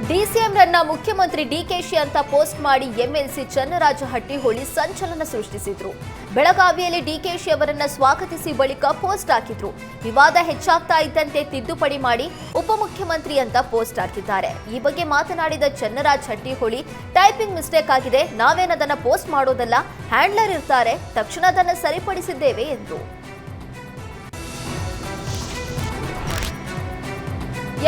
ಡಿಸಿಎಂರನ್ನ ಮುಖ್ಯಮಂತ್ರಿ ಡಿಕೆಶಿ ಅಂತ ಪೋಸ್ಟ್ ಮಾಡಿ ಎಂಎಲ್ಸಿ ಚನ್ನರಾಜ ಹಟ್ಟಿಹೊಳಿ ಸಂಚಲನ ಸೃಷ್ಟಿಸಿದ್ರು. ಬೆಳಗಾವಿಯಲ್ಲಿ ಡಿಕೆಶಿ ಅವರನ್ನ ಸ್ವಾಗತಿಸಿ ಬಳಿಕ ಪೋಸ್ಟ್ ಹಾಕಿದ್ರು. ವಿವಾದ ಹೆಚ್ಚಾಗ್ತಾ ಇದ್ದಂತೆ ತಿದ್ದುಪಡಿ ಮಾಡಿ ಉಪಮುಖ್ಯಮಂತ್ರಿ ಅಂತ ಪೋಸ್ಟ್ ಹಾಕಿದ್ದಾರೆ. ಈ ಬಗ್ಗೆ ಮಾತನಾಡಿದ ಚನ್ನರಾಜ ಹಟ್ಟಿಹೊಳಿ, ಟೈಪಿಂಗ್ ಮಿಸ್ಟೇಕ್ ಆಗಿದೆ, ನಾವೇನದನ್ನ ಪೋಸ್ಟ್ ಮಾಡೋದಲ್ಲ, ಹ್ಯಾಂಡ್ಲರ್ ಇರ್ತಾರೆ, ತಕ್ಷಣ ಅದನ್ನ ಸರಿಪಡಿಸಿದ್ದೇವೆ ಎಂದರು.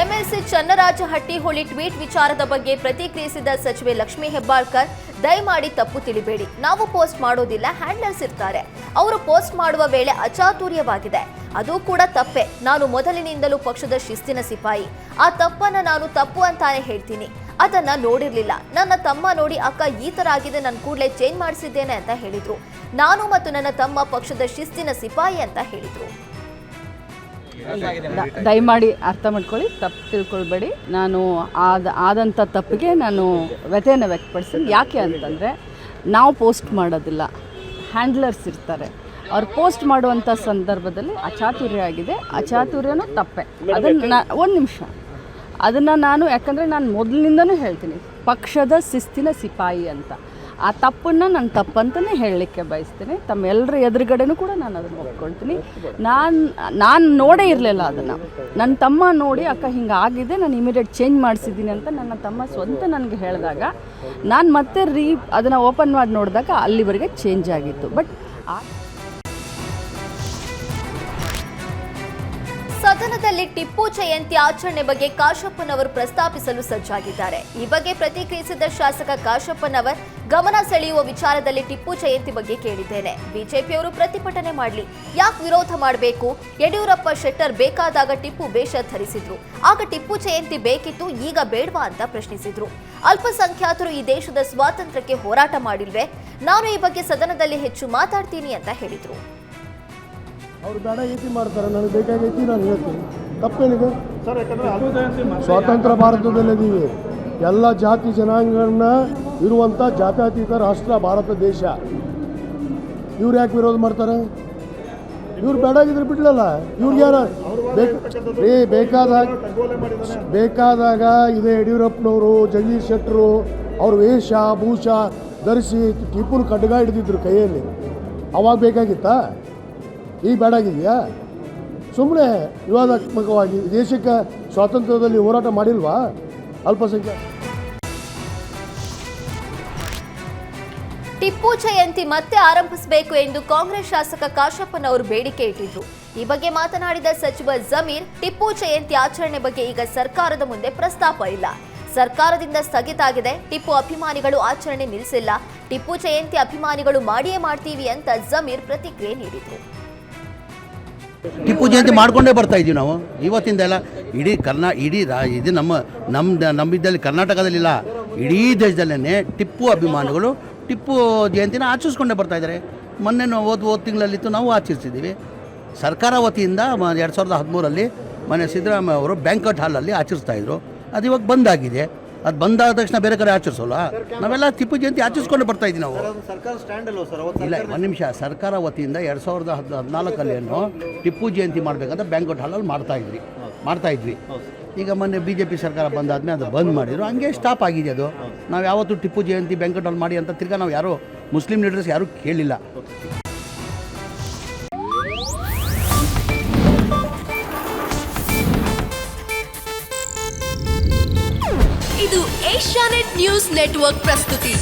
ಎಂಎಲ್ಸಿ ಚನ್ನರಾಜ ಹಟ್ಟಿಹೊಳಿ ಟ್ವೀಟ್ ವಿಚಾರದ ಬಗ್ಗೆ ಪ್ರತಿಕ್ರಿಯಿಸಿದ ಸಚಿವೆ ಲಕ್ಷ್ಮೀ ಹೆಬ್ಬಾಳ್ಕರ್, ದಯಮಾಡಿ ತಪ್ಪು ತಿಳಿಬೇಡಿ, ನಾವು ಪೋಸ್ಟ್ ಮಾಡೋದಿಲ್ಲ, ಹ್ಯಾಂಡ್ಲರ್ಸ್ ಇರ್ತಾರೆ. ಅವರು ಪೋಸ್ಟ್ ಮಾಡುವ ವೇಳೆ ಅಚಾತುರ್ಯವಾಗಿದೆ, ಅದು ಕೂಡ ತಪ್ಪೆ. ನಾನು ಮೊದಲಿನಿಂದಲೂ ಪಕ್ಷದ ಶಿಸ್ತಿನ ಸಿಪಾಯಿ. ಆ ತಪ್ಪನ್ನ ನಾನು ತಪ್ಪು ಅಂತಾನೆ ಹೇಳ್ತೀನಿ. ಅದನ್ನ ನೋಡಿರ್ಲಿಲ್ಲ. ನನ್ನ ತಮ್ಮ ನೋಡಿ, ಅಕ್ಕ ಈ ತರ ಆಗಿದೆ, ನಾನು ಕೂಡಲೇ ಚೇಂಜ್ ಮಾಡಿಸಿದ್ದೇನೆ ಅಂತ ಹೇಳಿದ್ರು. ನಾನು ಮತ್ತು ನನ್ನ ತಮ್ಮ ಪಕ್ಷದ ಶಿಸ್ತಿನ ಸಿಪಾಯಿ ಅಂತ ಹೇಳಿದ್ರು. ದಯಮಾಡಿ ಅರ್ಥ ಮಾಡ್ಕೊಳ್ಳಿ, ತಪ್ಪು ತಿಳ್ಕೊಳ್ಬೇಡಿ. ನಾನು ಆದಂಥ ತಪ್ಪಿಗೆ ನಾನು ವ್ಯಥೆಯನ್ನು ವ್ಯಕ್ತಪಡಿಸ್ತೀನಿ. ಯಾಕೆ ಅಂತಂದರೆ, ನಾವು ಪೋಸ್ಟ್ ಮಾಡೋದಿಲ್ಲ, ಹ್ಯಾಂಡ್ಲರ್ಸ್ ಇರ್ತಾರೆ. ಅವ್ರು ಪೋಸ್ಟ್ ಮಾಡುವಂಥ ಸಂದರ್ಭದಲ್ಲಿ ಅಚಾತುರ್ಯ ಆಗಿದೆ, ಅಚಾತುರ್ಯನೂ ತಪ್ಪೆ. ಅದನ್ನು ಒಂದು ನಿಮಿಷ, ಅದನ್ನು ನಾನು ಯಾಕಂದರೆ ನಾನು ಮೊದಲಿನಿಂದನೂ ಹೇಳ್ತೀನಿ, ಪಕ್ಷದ ಶಿಸ್ತಿನ ಸಿಪಾಯಿ ಅಂತ. ಆ ತಪ್ಪನ್ನು ನಾನು ತಪ್ಪಂತಲೇ ಹೇಳಲಿಕ್ಕೆ ಬಯಸ್ತೀನಿ. ತಮ್ಮೆಲ್ಲರ ಎದುರುಗಡೆನೂ ಕೂಡ ನಾನು ಅದನ್ನು ಒಪ್ಕೊಳ್ತೀನಿ. ನಾನು ನೋಡೇ ಇರಲಿಲ್ಲ ಅದನ್ನು. ನನ್ನ ತಮ್ಮ ನೋಡಿ, ಅಕ್ಕ ಹಿಂಗೆ ಆಗಿದೆ, ನಾನು ಇಮಿಡಿಯೇಟ್ ಚೇಂಜ್ ಮಾಡಿಸಿದ್ದೀನಿ ಅಂತ ನನ್ನ ತಮ್ಮ ಸ್ವಂತ ನನಗೆ ಹೇಳಿದಾಗ, ನಾನು ಮತ್ತೆ ಅದನ್ನು ಓಪನ್ ಮಾಡಿ ನೋಡಿದಾಗ ಅಲ್ಲಿವರೆಗೆ ಚೇಂಜ್ ಆಗಿತ್ತು. ಬಟ್ ಸದನದಲ್ಲಿ ಟಿಪ್ಪು ಜಯಂತಿ ಆಚರಣೆ ಬಗ್ಗೆ ಕಾಶಪ್ಪನವರು ಪ್ರಸ್ತಾಪಿಸಲು ಸಜ್ಜಾಗಿದ್ದಾರೆ. ಈ ಬಗ್ಗೆ ಪ್ರತಿಕ್ರಿಯಿಸಿದ ಶಾಸಕ ಕಾಶಪ್ಪನವರ್, ಗಮನ ಸೆಳೆಯುವ ವಿಚಾರದಲ್ಲಿ ಟಿಪ್ಪು ಜಯಂತಿ ಬಗ್ಗೆ ಕೇಳಿದ್ದೇನೆ. ಬಿಜೆಪಿಯವರು ಪ್ರತಿಭಟನೆ ಮಾಡಲಿ, ಯಾಕೆ ವಿರೋಧ ಮಾಡಬೇಕು? ಯಡಿಯೂರಪ್ಪ ಶೆಟ್ಟರ್ ಬೇಕಾದಾಗ ಟಿಪ್ಪು ವೇಷ ಧರಿಸಿದ್ರು, ಆಗ ಟಿಪ್ಪು ಜಯಂತಿ ಬೇಕಿತ್ತು, ಈಗ ಬೇಡವಾ ಅಂತ ಪ್ರಶ್ನಿಸಿದ್ರು. ಅಲ್ಪಸಂಖ್ಯಾತರು ಈ ದೇಶದ ಸ್ವಾತಂತ್ರ್ಯಕ್ಕೆ ಹೋರಾಟ ಮಾಡಿಲ್ವೇ? ನಾನು ಈ ಬಗ್ಗೆ ಸದನದಲ್ಲಿ ಹೆಚ್ಚು ಮಾತಾಡ್ತೀನಿ ಅಂತ ಹೇಳಿದ್ರು. ಅವ್ರು ಬೇಡ ಏತಿ ಮಾಡ್ತಾರೆ, ನನಗೆ ಬೇಕಾಗೈತಿ, ನಾನು ಹೇಳ್ತೀನಿ. ತಪ್ಪೇನಿದೆ ಸರ್? ಯಾಕಂದರೆ ಸ್ವಾತಂತ್ರ್ಯ ಭಾರತದಲ್ಲಿದ್ದೀವಿ, ಎಲ್ಲ ಜಾತಿ ಜನಾಂಗಗಳನ್ನ ಇರುವಂಥ ಜಾತ್ಯತೀತ ರಾಷ್ಟ್ರ ಭಾರತ ದೇಶ. ಇವ್ರು ಯಾಕೆ ವಿರೋಧ ಮಾಡ್ತಾರೆ? ಇವ್ರು ಬೇಡಾಗಿದ್ರೆ ಬಿಡ್ಲಲ್ಲ. ಇವ್ರಿಗೆ ಯಾರು ಬೇಕಾದಾಗ ಇದೇ ಯಡಿಯೂರಪ್ಪನವರು, ಜಗದೀಶ್ ಶೆಟ್ಟರು ಅವ್ರ ವೇಷ ಭೂಷ ಧರಿಸಿ ಟಿಪ್ಪುನ ಖಡ್ಗ ಹಿಡಿದಿದ್ರು ಕೈಯಲ್ಲಿ. ಅವಾಗ ಬೇಕಾಗಿತ್ತಾ? ಈಗ ಬೇಡಾಗಿದೆಯಾ? ಸುಮ್ಮನೆ ವಿವಾದಾತ್ಮಕವಾಗಿ ದೇಶಕ್ಕೆ ಸ್ವಾತಂತ್ರ್ಯದಲ್ಲಿ ಹೋರಾಟ ಮಾಡಿಲ್ವಾ ಅಲ್ಪಸಂಖ್ಯಾತ? ಟಿಪ್ಪು ಜಯಂತಿ ಮತ್ತೆ ಆರಂಭಿಸಬೇಕು ಎಂದು ಕಾಂಗ್ರೆಸ್ ಶಾಸಕ ಕಾಶಪ್ಪನವರು ಬೇಡಿಕೆ ಇಟ್ಟಿದ್ರು. ಈ ಬಗ್ಗೆ ಮಾತನಾಡಿದ ಸಚಿವ ಜಮೀರ್, ಟಿಪ್ಪು ಜಯಂತಿ ಆಚರಣೆ ಬಗ್ಗೆ ಈಗ ಸರ್ಕಾರದ ಮುಂದೆ ಪ್ರಸ್ತಾಪ ಇಲ್ಲ. ಸರ್ಕಾರದಿಂದ ಸ್ಥಗಿತ ಆಗಿದೆ. ಟಿಪ್ಪು ಅಭಿಮಾನಿಗಳು ಆಚರಣೆ ನಿಲ್ಲಿಸಿಲ್ಲ. ಟಿಪ್ಪು ಜಯಂತಿ ಅಭಿಮಾನಿಗಳು ಮಾಡಿಯೇ ಮಾಡ್ತೀವಿ ಅಂತ ಜಮೀರ್ ಪ್ರತಿಕ್ರಿಯೆ ನೀಡಿದರು. ಟಿಪ್ಪು ಜಯಂತಿ ಮಾಡ್ಕೊಂಡೇ ಬರ್ತಾ ಇದ್ದೀವಿ ನಾವು ಇವತ್ತಿಂದ ಎಲ್ಲ. ಇಡೀ ಇದು ನಮ್ಮಿದ್ದಲ್ಲಿ ಕರ್ನಾಟಕದಲ್ಲಿಲ್ಲ, ಇಡೀ ದೇಶದಲ್ಲೇ ಟಿಪ್ಪು ಅಭಿಮಾನಿಗಳು ಟಿಪ್ಪು ಜಯಂತಿನ ಆಚರಿಸ್ಕೊಂಡೇ ಬರ್ತಾ ಇದ್ದಾರೆ. ಮೊನ್ನೆ ಹೋದ ತಿಂಗಳಲ್ಲಿತ್ತು, ನಾವು ಆಚರಿಸಿದ್ದೀವಿ. ಸರ್ಕಾರ ವತಿಯಿಂದ 2013 ಮೊನ್ನೆ ಸಿದ್ದರಾಮಯ್ಯ ಅವರು ಬ್ಯಾಂಕ್ವೆಟ್ ಹಾಲಲ್ಲಿ ಆಚರಿಸ್ತಾಯಿದ್ರು. ಅದು ಇವಾಗ ಬಂದಾಗಿದೆ. ಅದು ಬಂದಾದ ತಕ್ಷಣ ಬೇರೆ ಕಡೆ ಆಚರಿಸೋಲ್ಲ. ನಾವೆಲ್ಲ ಟಿಪ್ಪು ಜಯಂತಿ ಆಚರಿಸ್ಕೊಂಡು ಬರ್ತಾ ಇದ್ದೀವಿ ನಾವು. ಇಲ್ಲ, ಒಂದು ನಿಮಿಷ. ಸರ್ಕಾರ ವತಿಯಿಂದ 2014 ಟಿಪ್ಪು ಜಯಂತಿ ಮಾಡಬೇಕಂತ ಬ್ಯಾಂಕ್ವೆಟ್ ಹಾಲಲ್ಲಿ ಮಾಡ್ತಾ ಇದ್ವಿ. ಈಗ ಮೊನ್ನೆ BJP ಸರ್ಕಾರ ಬಂದಾದ್ಮೇಲೆ ಅದು ಬಂದ್ ಮಾಡಿದ್ರು, ಹಂಗೆ ಸ್ಟಾಪ್ ಆಗಿದೆ ಅದು. ನಾವು ಯಾವತ್ತೂ ಟಿಪ್ಪು ಜಯಂತಿ ಬ್ಯಾಂಕ್ವೆಟ್ ಹಾಲ್ ಮಾಡಿ ಅಂತ ತಿರ್ಗಾ ನಾವು ಯಾರು ಮುಸ್ಲಿಂ ಲೀಡರ್ಸ್ ಯಾರೂ ಕೇಳಿಲ್ಲ. ಇದು ಏಷ್ಯಾನೆಟ್ ನ್ಯೂಸ್ ನೆಟ್ವರ್ಕ್ ಪ್ರಸ್ತುತಿ.